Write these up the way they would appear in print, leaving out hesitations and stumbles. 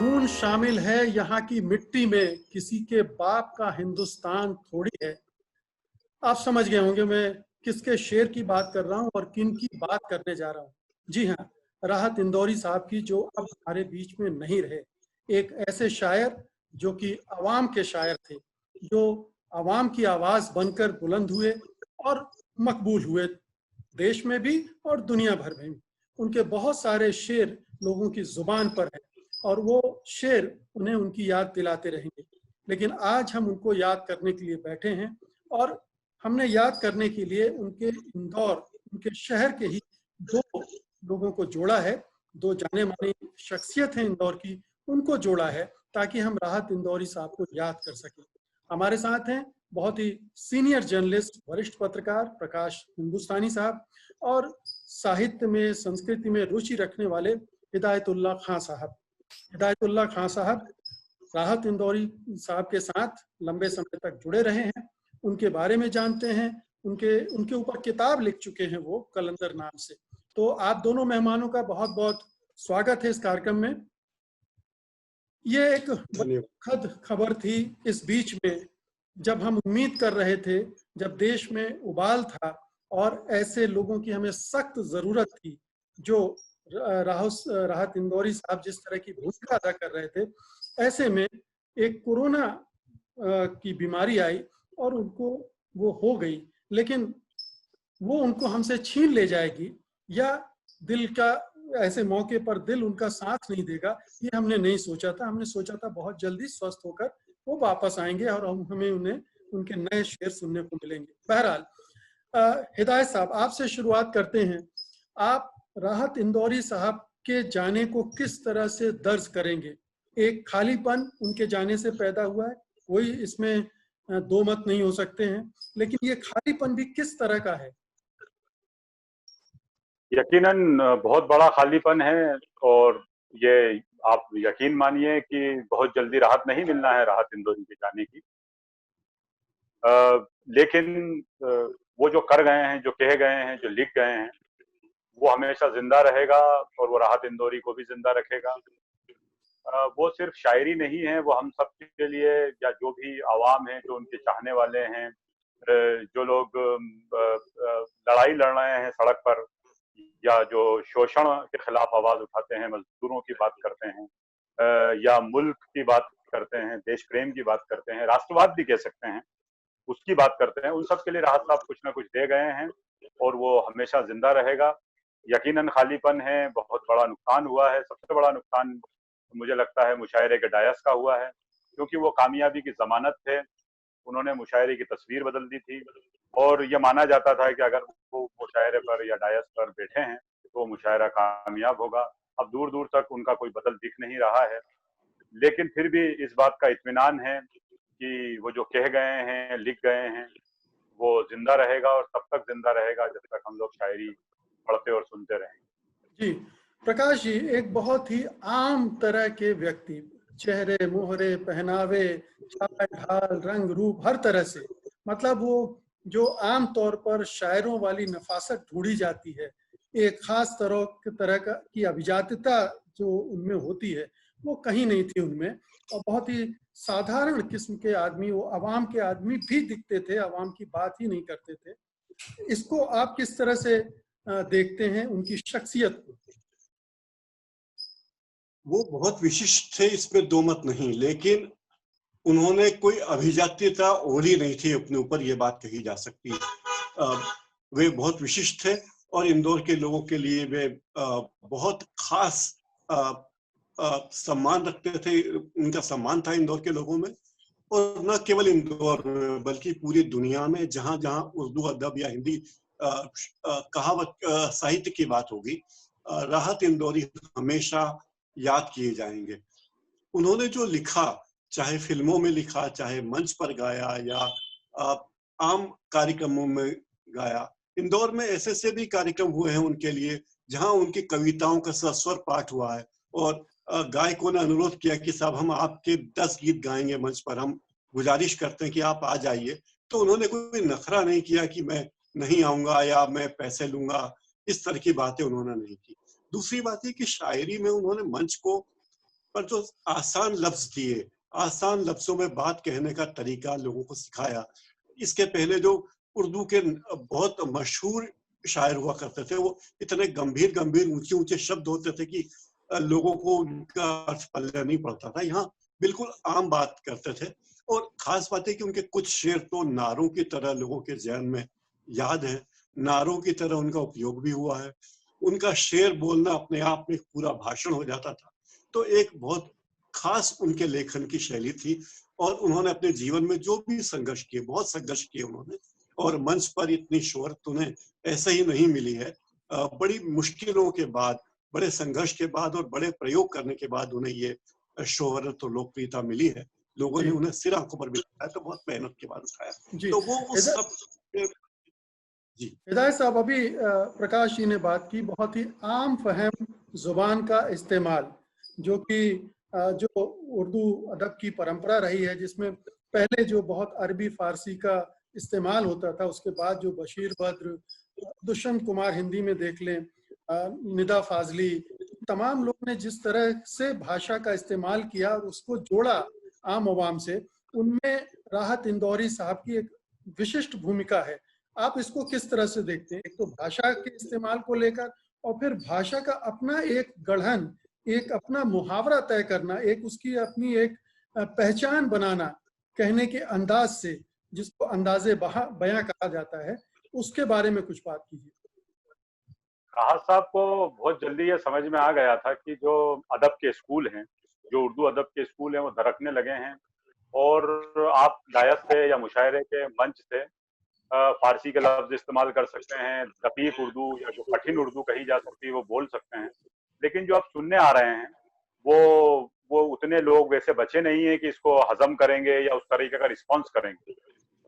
खून शामिल है यहाँ की मिट्टी में, किसी के बाप का हिंदुस्तान थोड़ी है। आप समझ गए होंगे मैं किसके शेर की बात कर रहा हूँ और किन की बात करने जा रहा हूँ। जी हाँ, राहत इंदौरी साहब की, जो अब हमारे बीच में नहीं रहे। एक ऐसे शायर जो कि अवाम के शायर थे, जो अवाम की आवाज बनकर बुलंद हुए और मकबूल हुए, देश में भी और दुनिया भर में भी। उनके बहुत सारे शेर लोगों की जुबान पर हैं और वो शेर उन्हें उनकी याद दिलाते रहेंगे। लेकिन आज हम उनको याद करने के लिए बैठे हैं और हमने याद करने के लिए उनके इंदौर, उनके शहर के ही दो लोगों को जोड़ा है। दो जाने माने शख्सियत हैं इंदौर की, उनको जोड़ा है ताकि हम राहत इंदौरी साहब को याद कर सकें। हमारे साथ हैं बहुत ही सीनियर जर्नलिस्ट, वरिष्ठ पत्रकार प्रकाश हिंदुस्तानी साहब और साहित्य में, संस्कृति में रुचि रखने वाले हिदायतुल्लाह खां साहब। हिदायतुल्लाह खां साहब राहत इंदौरी साहब के साथ लंबे समय तक जुड़े रहे हैं, उनके बारे में जानते हैं, उनके उनके ऊपर किताब लिख चुके हैं वो, कलंदर नाम से। तो आप दोनों मेहमानों का बहुत बहुत स्वागत है इस कार्यक्रम में। ये एक दुखद खबर थी इस बीच में, जब हम उम्मीद कर रहे थे, जब देश में उबाल था और ऐसे लोगों की हमें सख्त जरूरत थी, जो राहत इंदौरी साहब जिस तरह की भूमिका अदा कर रहे थे। ऐसे में एक कोरोना की बीमारी आई और उनको वो हो गई, लेकिन वो उनको हमसे छीन ले जाएगी या दिल का, ऐसे मौके पर दिल उनका साथ नहीं देगा, ये हमने नहीं सोचा था। हमने सोचा था बहुत जल्दी स्वस्थ होकर वो वापस आएंगे और हमें उन्हें उनके नए शेर सुनने को मिलेंगे। बहरहाल, हिदायत साहब, आपसे शुरुआत करते हैं। आप राहत इंदौरी साहब के जाने को किस तरह से दर्ज करेंगे? एक खालीपन उनके जाने से पैदा हुआ है, कोई इसमें दो मत नहीं हो सकते हैं, लेकिन ये खालीपन भी किस तरह का है? यकीनन बहुत बड़ा खालीपन है और ये आप यकीन मानिए कि बहुत जल्दी राहत नहीं मिलना है राहत इंदौरी के जाने की। लेकिन वो जो कर गए हैं, जो कह गए हैं, जो लिख गए हैं, वो हमेशा जिंदा रहेगा और वो राहत इंदौरी को भी जिंदा रखेगा। वो सिर्फ शायरी नहीं है, वो हम सब के लिए, या जो भी आवाम है, जो उनके चाहने वाले हैं, जो लोग लड़ाई लड़ रहे हैं सड़क पर, या जो शोषण के खिलाफ आवाज उठाते हैं, मजदूरों की बात करते हैं, या मुल्क की बात करते हैं, देश प्रेम की बात करते हैं, राष्ट्रवाद भी कह सकते हैं, उसकी बात करते हैं, उन सब के लिए राहत साहब कुछ ना कुछ दे गए हैं और वो हमेशा जिंदा रहेगा। यकीनन खालीपन है, बहुत बड़ा नुकसान हुआ है। सबसे बड़ा नुकसान मुझे लगता है मुशायरे के डायस का हुआ है, क्योंकि वो कामयाबी की जमानत थे। उन्होंने मुशायरे की तस्वीर बदल दी थी और ये माना जाता था कि अगर वो मुशायरे पर या डायस पर बैठे हैं तो मुशायरा कामयाब होगा। अब दूर दूर तक उनका कोई बदल दिख नहीं रहा है, लेकिन फिर भी इस बात का इत्मीनान है कि वो जो कह गए हैं, लिख गए हैं, वो जिंदा रहेगा और तब तक जिंदा रहेगा जब तक हम लोग शायरी पढ़ते और सुनते रहेंगे। जी, प्रकाश जी, एक बहुत ही आम तरह के व्यक्ति, चेहरे, मोहरे, पहनावे, चाल ढाल, रंग रूप, हर तरह से, मतलब वो जो आम तौर पर शायरों वाली नफासत ढूंढी जाती है, एक खास तरह की अभिजात्यता जो उनमें होती है, वो कहीं नहीं थी उनमें। और बहुत ही साधारण किस्म के आदमी, वो अवाम के आदमी भी दिखते थे, अवाम की बात ही नहीं करते थे। इसको आप किस तरह से देखते हैं, उनकी शख्सियत को? वो बहुत विशिष्ट थे, इसमें दो मत नहीं, लेकिन उन्होंने कोई अभिजात्यता ओढ़ी नहीं थी अपने ऊपर, ये बात कही जा सकती है। वे बहुत विशिष्ट थे और इंदौर के लोगों के लिए वे बहुत खास सम्मान रखते थे। उनका सम्मान था इंदौर के लोगों में, और न केवल इंदौर में बल्कि पूरी दुनिया में। जहां जहां उर्दू अदब या हिंदी कहावत साहित्य की बात होगी, राहत इंदौरी हमेशा याद किए जाएंगे। उन्होंने जो लिखा, चाहे फिल्मों में लिखा, चाहे मंच पर गाया या आम कार्यक्रमों में गाया। इंदौर में ऐसे से भी कार्यक्रम हुए हैं उनके लिए जहां उनकी कविताओं का सस्वर पाठ हुआ है और गायकों ने अनुरोध किया कि साहब हम आपके 10 गीत गाएंगे मंच पर, हम गुजारिश करते हैं कि आप आ जाइए। तो उन्होंने कोई नखरा नहीं किया कि मैं नहीं आऊंगा या मैं पैसे लूंगा, इस तरह की बातें उन्होंने नहीं की। दूसरी बात है कि शायरी में उन्होंने मंच को पर जो आसान लफ्ज दिए, आसान लफ्जों में बात कहने का तरीका लोगों को सिखाया। इसके पहले जो उर्दू के बहुत मशहूर शायर हुआ करते थे, वो इतने गंभीर गंभीर ऊंचे ऊंचे शब्द होते थे कि लोगों को उनका अर्थ पल्ले नहीं पड़ता था। यहाँ बिल्कुल आम बात करते थे। और खास बात है कि उनके कुछ शेर तो नारों की तरह लोगों के ज़हन में याद है, नारों की तरह उनका उपयोग भी हुआ है। उनका शेर बोलना अपने आप में एक पूरा भाषण हो जाता था। तो एक बहुत खास उनके लेखन की शैली थी। और उन्होंने अपने जीवन में जो भी संघर्ष किए, बहुत संघर्ष किए उन्होंने, और मंच पर इतनी शोहरत उन्हें ऐसे ही नहीं मिली है। बड़ी मुश्किलों के बाद, बड़े संघर्ष के बाद और बड़े प्रयोग करने के बाद उन्हें ये शोहरत और लोकप्रियता मिली है। लोगों ने जी उन्हें सिर आंखों पर भी उठाया, तो बहुत मेहनत के बाद उठाया। जी। तो वो उस हिदा- सब। जी हिदायत साहब, अभी प्रकाश जी ने बात की बहुत ही आम फहम जुबान का इस्तेमाल, जो कि जो उर्दू अदब की परंपरा रही है, जिसमें पहले जो बहुत अरबी फारसी का इस्तेमाल होता था, उसके बाद जो बशीर बद्र, दुष्यंत कुमार हिंदी में देख लें, निदा फाजली, तमाम लोग ने जिस तरह से भाषा का इस्तेमाल किया और उसको जोड़ा आम आवाम से, उनमें राहत इंदौरी साहब की एक विशिष्ट भूमिका है। आप इसको किस तरह से देखते हैं? एक तो भाषा के इस्तेमाल को लेकर, और फिर भाषा का अपना एक गढ़न, एक अपना मुहावरा तय करना, एक उसकी अपनी एक पहचान बनाना, कहने के अंदाज से, जिसको अंदाजे बयां कहा जाता है, उसके बारे में कुछ बात कीजिए। राहत साहब को बहुत जल्दी ये समझ में आ गया था कि जो अदब के स्कूल हैं, जो उर्दू अदब के स्कूल हैं, वो दरकने लगे हैं। और आप डायस से या मुशायरे के मंच से फारसी के लफ्ज इस्तेमाल कर सकते हैं, दकीक उर्दू या जो कठिन उर्दू कही जा सकती है वो बोल सकते हैं, लेकिन जो आप सुनने आ रहे हैं वो उतने लोग वैसे बचे नहीं है कि इसको हजम करेंगे या उस तरीके का रिस्पॉन्स करेंगे।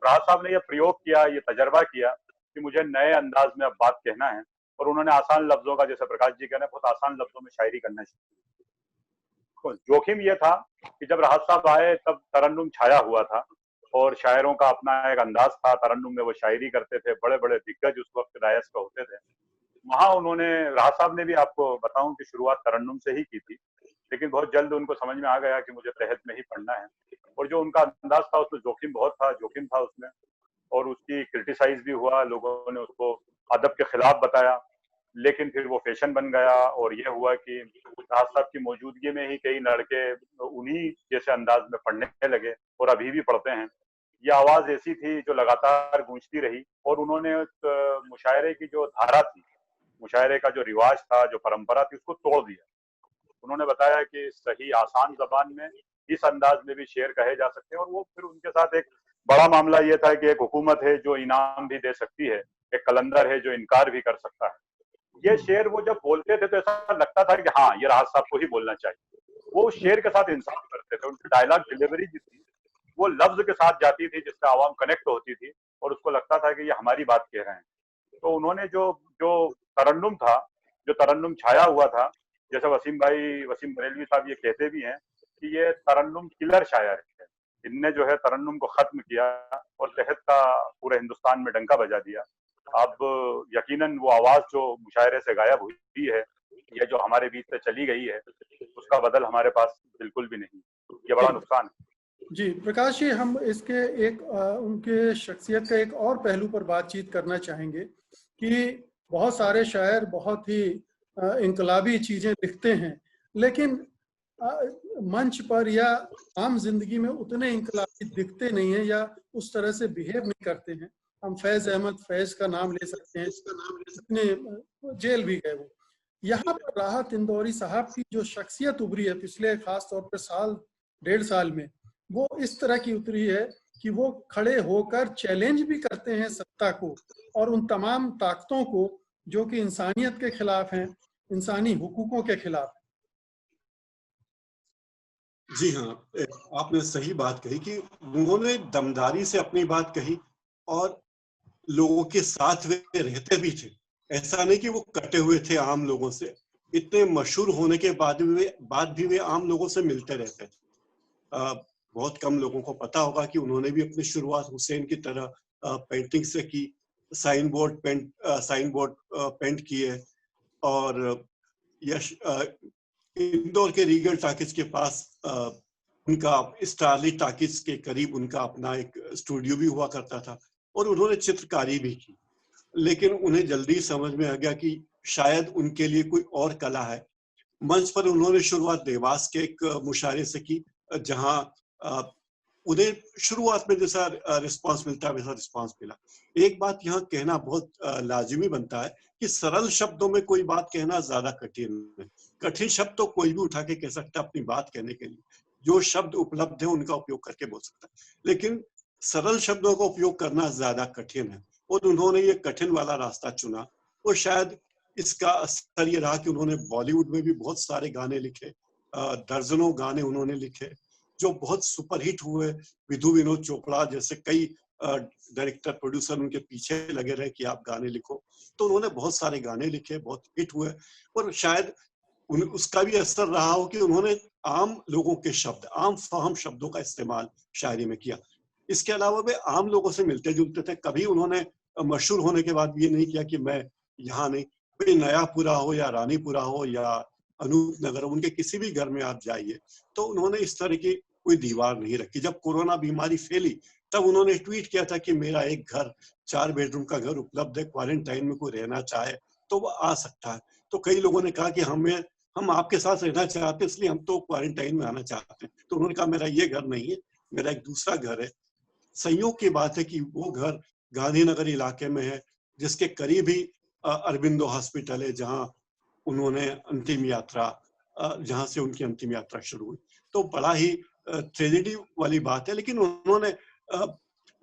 राहत साहब ने यह प्रयोग किया, ये तजर्बा किया कि मुझे नए अंदाज में अब बात कहना है, और उन्होंने आसान लफ्जों का, जैसे प्रकाश जी कह रहे हैं, बहुत आसान लफ्जों में शायरी करना शुरू की। जोखिम यह था कि जब राहत साहब आए तब तरन्नुम छाया हुआ था, और शायरों का अपना एक अंदाज था, तरन्नुम में वो शायरी करते थे, बड़े बड़े दिग्गज उस वक्त डायस पे होते थे। वहां उन्होंने, राहत साहब ने भी, आपको बताऊं कि शुरुआत तरन्नुम से ही की थी, लेकिन बहुत जल्द उनको समझ में आ गया कि मुझे तहत में ही पढ़ना है। और जो उनका अंदाज था उसमें जोखिम बहुत था, जोखिम था उसमें, और उसकी क्रिटिसाइज भी हुआ, लोगों ने उसको अदब के खिलाफ बताया, लेकिन फिर वो फैशन बन गया। और ये हुआ कि राहत साहब की मौजूदगी में ही कई लड़के उन्हीं जैसे अंदाज में पढ़ने लगे, और अभी भी पढ़ते हैं। ये आवाज ऐसी थी जो लगातार गूंजती रही, और उन्होंने मुशायरे की जो धारा थी, मुशायरे का जो रिवाज था, जो परंपरा थी, उसको तोड़ दिया। उन्होंने बताया कि सही आसान जबान में इस अंदाज में भी शेर कहे जा सकते हैं। और वो फिर उनके साथ एक बड़ा मामला ये था कि एक हुकूमत है जो इनाम भी दे सकती है, एक कलंदर है जो इनकार भी कर सकता है। ये शेर वो जब बोलते थे तो ऐसा लगता था कि हाँ, ये राहत साहब को ही बोलना चाहिए। वो उस शेर के साथ इंसाफ करते थे, उनकी डायलॉग डिलीवरी जो थी वो लफ्ज के साथ जाती थी, जिससे आवाम कनेक्ट होती थी, और उसको लगता था कि ये हमारी बात कह रहे हैं। तो उन्होंने जो जो तरन्नुम था, जो तरन्नुम छाया हुआ था, जैसे वसीम बरेलवी साहब ये कहते भी हैं कि ये तरन्नुम किलर शायर है, इनने जो है तरन्नुम को खत्म किया और तहत का पूरे हिंदुस्तान में डंका बजा दिया। अब यकीनन वो आवाज जो मुशायरे से गायब हुई है, ये जो हमारे बीच से चली गई है, उसका बदल हमारे पास बिल्कुल भी नहीं। ये बड़ा नुकसान है। जी प्रकाश जी, हम इसके एक उनके शख्सियत का एक और पहलू पर बातचीत करना चाहेंगे कि बहुत सारे शायर बहुत ही इनकलाबी चीजें लिखते हैं, लेकिन मंच पर या आम जिंदगी में उतने इनकलाबी दिखते नहीं हैं या उस तरह से बिहेव नहीं करते हैं। हम फैज अहमद फैज का नाम ले सकते हैं, इतने जेल भी गए वो। यहाँ पर राहत इंदौरी साहब की जो शख्सियत उभरी है पिछले खास तौर पर साल डेढ़ साल में, वो इस तरह की उतरी है कि वो खड़े होकर चैलेंज भी करते हैं सत्ता को और उन तमाम ताकतों को जो कि इंसानियत के खिलाफ हैं, इंसानी हुकूकों के खिलाफ। जी हाँ, आपने सही बात कही कि उन्होंने दमदारी से अपनी बात कही और लोगों के साथ वे रहते भी थे। ऐसा नहीं कि वो कटे हुए थे आम लोगों से। इतने मशहूर होने के बाद भी वे आम लोगों से मिलते रहते थे। बहुत कम लोगों को पता होगा कि उन्होंने भी अपनी शुरुआत हुसैन की तरह पेंटिंग से की, साइन बोर्ड पेंट किए, और यश इंदौर के रीगल टाकिज के पास उनका स्टारलिट टाकिज के करीब उनका अपना एक स्टूडियो भी हुआ करता था और उन्होंने चित्रकारी भी की। लेकिन उन्हें जल्दी समझ में आ गया कि शायद उनके लिए कोई और कला है। मंच पर उन्होंने शुरुआत देवास के एक मुशायरे से की, जहां उन्हें शुरुआत में जैसा रिस्पांस मिलता है वैसा रिस्पांस मिला। एक बात यहाँ कहना बहुत लाजिमी बनता है कि सरल शब्दों में कोई बात कहना ज्यादा कठिन है। कठिन शब्द तो कोई भी उठा के कह सकता है अपनी बात कहने के लिए, जो शब्द उपलब्ध है उनका उपयोग करके बोल सकता है, लेकिन सरल शब्दों का उपयोग करना ज्यादा कठिन है और उन्होंने ये कठिन वाला रास्ता चुना। और शायद इसका असर ये रहा कि उन्होंने बॉलीवुड में भी बहुत सारे गाने लिखे, दर्जनों गाने उन्होंने लिखे जो बहुत सुपरहिट हुए। विधु विनोद चोपड़ा जैसे कई डायरेक्टर प्रोड्यूसर उनके पीछे लगे रहे कि आप गाने लिखो, तो उन्होंने बहुत सारे गाने लिखे, बहुत हिट हुए। और शायद उसका भी असर रहा हो कि उन्होंने आम लोगों के शब्द, आम फाहम शब्दों का इस्तेमाल शायरी में किया। इसके अलावा वे आम लोगों से मिलते जुलते थे। कभी उन्होंने मशहूर होने के बाद ये नहीं किया कि मैं यहाँ नहीं, कोई नयापुरा हो या रानीपुरा हो या अनूप नगर, उनके किसी भी घर में आप जाइए तो उन्होंने इस तरह की कोई दीवार नहीं रखी। जब कोरोना बीमारी फैली तब उन्होंने ट्वीट किया था कि मेरा एक घर 4 बेडरूम का घर उपलब्ध है, क्वारंटाइन में कोई रहना चाहे तो वो आ सकता है। तो कई लोगों ने कहा कि हम आपके साथ रहना चाहते हैं इसलिए हम तो क्वारंटाइन में आना चाहते हैं। तो उन्होंने कहा मेरा ये घर नहीं है, मेरा एक दूसरा घर है। संयोग की बात है कि वो घर गांधीनगर इलाके में है, जिसके करीब ही अरबिंदो हॉस्पिटल है, जहां उन्होंने अंतिम यात्रा, जहां से उनकी अंतिम यात्रा शुरू हुई। तो बड़ा ही ट्रेजेडी वाली बात है। लेकिन उन्होंने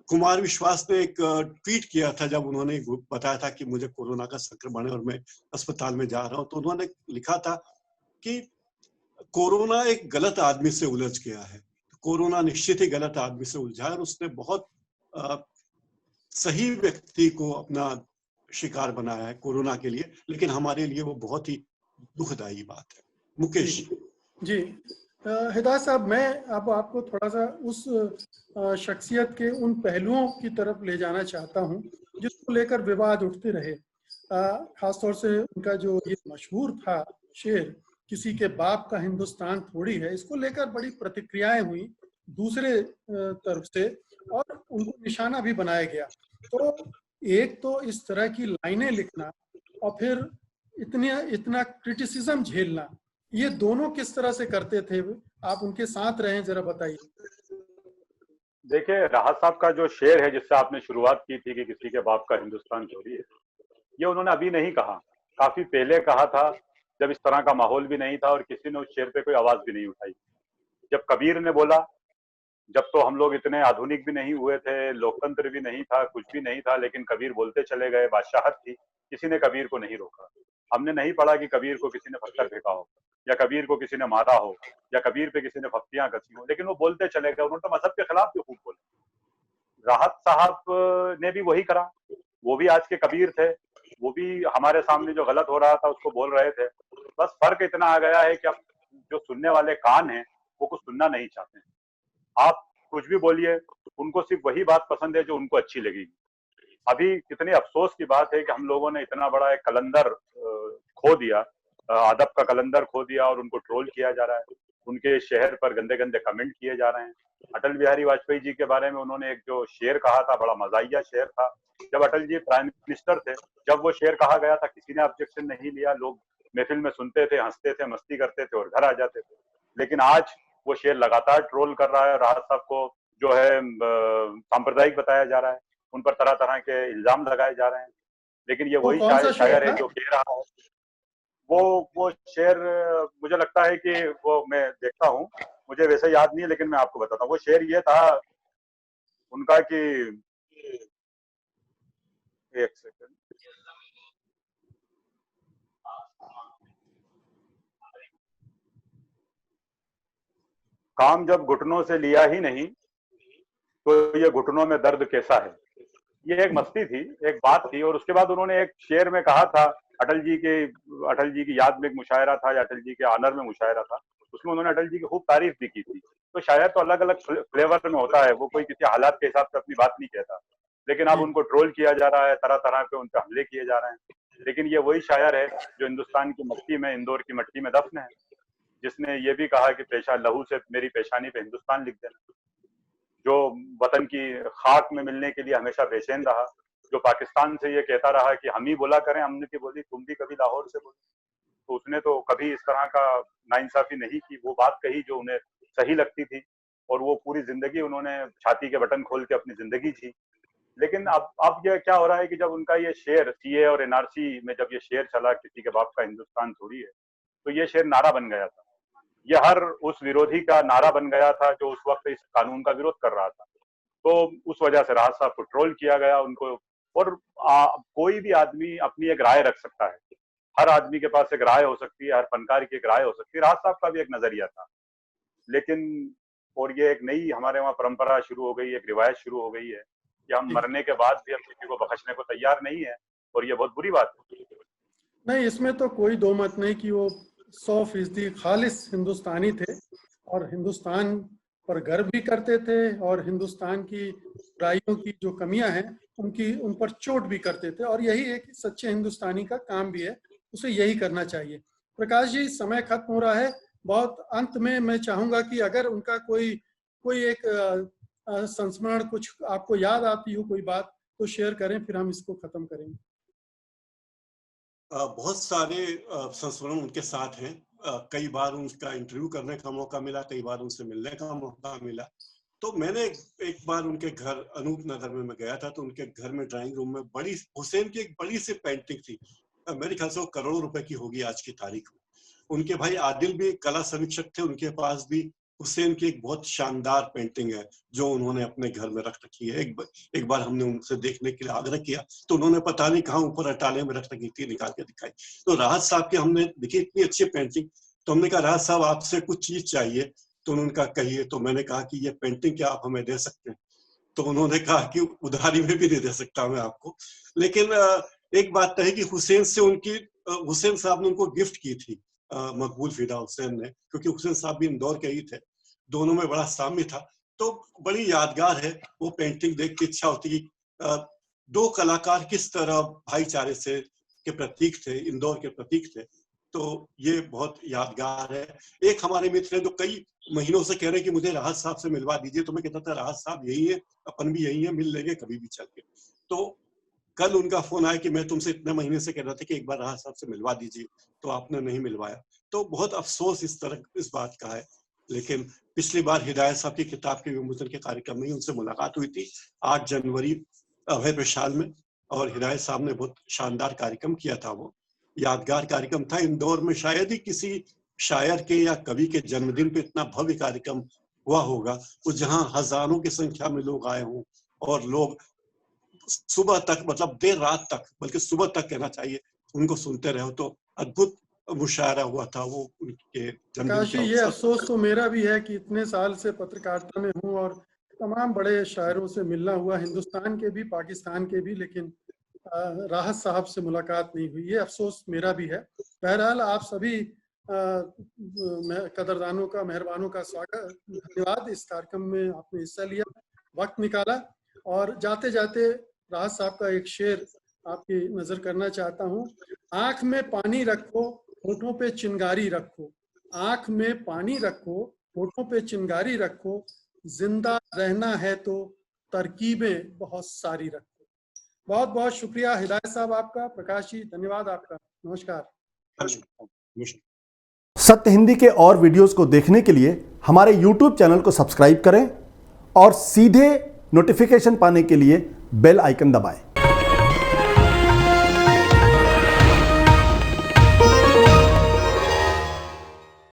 कुमार विश्वास ने एक ट्वीट किया था जब उन्होंने बताया था कि मुझे कोरोना का संक्रमण है और मैं अस्पताल में जा रहा हूं, तो उन्होंने लिखा था कि कोरोना एक गलत आदमी से उलझ गया है। कोरोना निश्चित ही गलत आदमी से उलझा है और उसने बहुत सही व्यक्ति को अपना शिकार बनाया है कोरोना के लिए, लेकिन हमारे लिए वो बहुत ही दुखदायी बात है। मुकेश जी, हिदायत साहब, मैं अब आपको थोड़ा सा उस शख्सियत के उन पहलुओं की तरफ ले जाना चाहता हूं जिसको लेकर विवाद उठते रहे। खासतौर से उनका जो ये मशहूर था शेर, किसी के बाप का हिंदुस्तान थोड़ी है, इसको लेकर बड़ी प्रतिक्रियाएं हुई दूसरे तरफ से और उनको निशाना भी बनाया गया। तो एक तो इस तरह की लाइनें लिखना और फिर इतना क्रिटिसिज्म झेलना, ये दोनों किस तरह से करते थे? आप उनके साथ रहे, जरा बताइए। देखिए, राहत साहब का जो शेर है जिससे आपने शुरुआत की थी कि किसी के बाप का हिंदुस्तान चोरी है, ये उन्होंने अभी नहीं कहा, काफी पहले कहा था, जब इस तरह का माहौल भी नहीं था और किसी ने उस शेर पे कोई आवाज भी नहीं उठाई। जब कबीर ने बोला, जब तो हम लोग इतने आधुनिक भी नहीं हुए थे, लोकतंत्र भी नहीं था, कुछ भी नहीं था, लेकिन कबीर बोलते चले गए, बादशाहत थी, किसी ने कबीर को नहीं रोका। हमने नहीं पढ़ा कि कबीर को किसी ने पत्थर फेंका हो या कबीर को किसी ने मारा हो या कबीर पे किसी ने फप्तियां कसी हो, लेकिन वो बोलते चले गए। उन्होंने तो मजहब के खिलाफ भी खूब बोले। राहत साहब ने भी वही करा, वो भी आज के कबीर थे, वो भी हमारे सामने जो गलत हो रहा था उसको बोल रहे थे। बस फर्क इतना आ गया है कि अब जो सुनने वाले कान हैं वो कुछ सुनना नहीं चाहते हैं। आप कुछ भी बोलिए, उनको सिर्फ वही बात पसंद है जो उनको अच्छी लगेगी। अभी कितने अफसोस की बात है कि हम लोगों ने इतना बड़ा एक कलंदर खो दिया, अदब का कलंदर खो दिया और उनको ट्रोल किया जा रहा है, उनके शहर पर गंदे गंदे कमेंट किए जा रहे हैं। अटल बिहारी वाजपेयी जी के बारे में उन्होंने एक जो शेर कहा था, बड़ा मजाहिया शेर था। जब अटल जी प्राइम मिनिस्टर थे, जब वो शेर कहा गया था, किसी ने ऑब्जेक्शन नहीं लिया, लोग महफिल में सुनते थे, हंसते थे, मस्ती करते थे और घर आ जाते थे। लेकिन आज वो शेर लगातार ट्रोल कर रहा है। राहत साहब को जो है सांप्रदायिक बताया जा रहा है, उन पर तरह तरह के इल्जाम लगाए जा रहे हैं। लेकिन ये वही कौन सा शेर शायर है था? जो कह रहा है। वो शेर, मुझे लगता है कि वो मैं देखता हूँ, मुझे वैसे याद नहीं है, लेकिन मैं आपको बताता हूँ। वो शेर ये था उनका कि, एक सेकंड, काम जब घुटनों से लिया ही नहीं तो ये घुटनों में दर्द कैसा है। ये एक मस्ती थी, एक बात थी। और उसके बाद उन्होंने एक शेर में कहा था, अटल जी की याद में एक मुशायरा था या अटल जी के ऑनर में मुशायरा था, उसमें उन्होंने अटल जी की खूब तारीफ भी की थी। तो शायर तो अलग अलग फ्लेवर में होता है, वो कोई किसी हालात के हिसाब से अपनी बात नहीं कहता। लेकिन अब उनको ट्रोल किया जा रहा है, तरह तरह पे उन पर हमले किए जा रहे हैं। लेकिन ये वही शायर है जो हिंदुस्तान की मट्टी में, इंदौर की मट्टी में दफन है। जिसने ये भी कहा कि लहू से मेरी पेशानी पे हिंदुस्तान लिख देना, जो वतन की खाक में मिलने के लिए हमेशा बेचैन रहा, जो पाकिस्तान से ये कहता रहा कि हम ही बोला करें हमने की बोली, तुम भी कभी लाहौर से बोली, तो उसने तो कभी इस तरह का नाइंसाफी नहीं की, वो बात कही जो उन्हें सही लगती थी, और वो पूरी जिंदगी उन्होंने छाती के बटन खोल के अपनी जिंदगी जी। लेकिन अब ये क्या हो रहा है कि जब उनका ये शेर सीए और एनआरसी में जब ये शेर चला, किसी के बाप का हिंदुस्तान थोड़ी है, तो ये शेर नारा बन गया था, ये हर उस विरोधी का नारा बन गया था जो उस वक्त इस कानून का विरोध कर रहा था। तो उस वजह से राहत साहब को ट्रोल किया गया उनको, और कोई भी आदमी अपनी एक राय रख सकता है, हर आदमी के पास एक राय हो सकती है, हर फनकार की एक राय हो सकती है, राहत साहब का भी एक नजरिया था। लेकिन और ये एक नई हमारे वहाँ परंपरा शुरू हो गई, एक रिवायत शुरू हो गई है कि हम मरने के बाद भी हम किसी को बख्शने को तैयार नहीं है, और ये बहुत बुरी बात है। नहीं, इसमें तो कोई दो मत नहीं कि वो 100% खालिस हिंदुस्तानी थे और हिंदुस्तान पर गर्व भी करते थे, और हिंदुस्तान की बुराइयों की जो कमियां हैं उन पर चोट भी करते थे, और यही एक सच्चे हिंदुस्तानी का काम भी है, उसे यही करना चाहिए। प्रकाश जी, समय खत्म हो रहा है, बहुत अंत में मैं चाहूंगा कि अगर उनका कोई एक संस्मरण कुछ आपको याद आती हो कोई बात तो शेयर करें, फिर हम इसको खत्म करेंगे। बहुत सारे संस्मरण उनके साथ हैं। कई बार उनका इंटरव्यू करने का मौका मिला, कई बार उनसे मिलने का मौका मिला। तो मैंने एक बार उनके घर अनूप नगर में मैं गया था, तो उनके घर में ड्राइंग रूम में बड़ी हुसैन की एक बड़ी सी पेंटिंग थी, मेरे ख्याल से वो करोड़ों रुपए की होगी आज की तारीख में। उनके भाई आदिल भी कला समीक्षक थे, उनके पास भी हुसैन की एक बहुत शानदार पेंटिंग है जो उन्होंने अपने घर में रख रखी है। एक बार हमने उनसे देखने के लिए आग्रह किया तो उन्होंने पता नहीं कहाँ ऊपर अटाले में रख रखी थी, निकाल के दिखाई। तो राहत साहब की हमने देखी इतनी अच्छी पेंटिंग, तो हमने कहा राहत साहब आपसे कुछ चीज चाहिए, तो उन्होंने कहा कहिए। तो मैंने कहा कि ये पेंटिंग क्या आप हमें दे सकते हैं? तो उन्होंने कहा कि उधारी में भी नहीं दे सकता मैं आपको, लेकिन एक बात है कि हुसैन साहब ने उनको गिफ्ट की थी मकबूल फिदा हुसैन ने, क्योंकि हुसैन साहब भी इंदौर के ही थे, दोनों में बड़ा साम्य था। तो बड़ी यादगार है वो पेंटिंग देख के, इच्छा होती कि दो कलाकार किस तरह भाईचारे से के प्रतीक थे, इंदौर के प्रतीक थे। तो ये बहुत यादगार है। एक हमारे मित्र हैं जो कई महीनों से कह रहे हैं कि मुझे राहत साहब से मिलवा दीजिए, तो मैं कहता था राहत साहब यही है, अपन भी यही है, मिल लेंगे कभी भी चल के। तो कल उनका फोन आया कि मैं तुमसे इतने महीने से कह रहा था कि एक बार राहत साहब से मिलवा दीजिए, तो आपने नहीं मिलवाया। तो बहुत अफसोस इस बात का है। लेकिन पिछली बार हिदायत साहब की किताब के विमोचन के कार्यक्रम में उनसे मुलाकात हुई थी 8 जनवरी अभय विशाल में, और हिदायत साहब ने बहुत शानदार कार्यक्रम किया था। वो यादगार कार्यक्रम था। इंदौर में शायद ही किसी शायर के या कवि के जन्मदिन पे इतना भव्य कार्यक्रम हुआ होगा, वो जहां हजारों की संख्या में लोग आए हों, और लोग सुबह तक, मतलब देर रात तक, बल्कि सुबह तक कहना चाहिए, उनको सुनते रहे। तो अद्भुत मुशायरा हुआ था वो उनके जन्मदिन के। ये अफसोस तो मेरा भी है कि इतने साल से पत्रकारिता में हूँ और तमाम बड़े शायरों से मिलना हुआ, हिंदुस्तान के भी पाकिस्तान के भी, लेकिन राहत साहब से मुलाकात नहीं हुई। ये अफसोस मेरा भी है। बहरहाल आप सभी कदरदानों का, मेहरबानों का स्वागत, धन्यवाद। इस कार्यक्रम में आपने हिस्सा लिया, वक्त निकाला, और जाते जाते राहत साहब का एक शेर आपकी नजर करना चाहता हूँ। आंख में पानी रखो, होठों पे चिंगारी रखो, आंख में पानी रखो, होठों पे चिंगारी रखो, जिंदा रहना है तो तरकीबें बहुत सारी रखो। बहुत बहुत शुक्रिया हिदायत साहब आपका। प्रकाश जी धन्यवाद आपका। नमस्कार। सत्य हिंदी के और वीडियोस को देखने के लिए हमारे YouTube चैनल को सब्सक्राइब करें और सीधे नोटिफिकेशन पाने के लिए बेल आइकन दबाएं।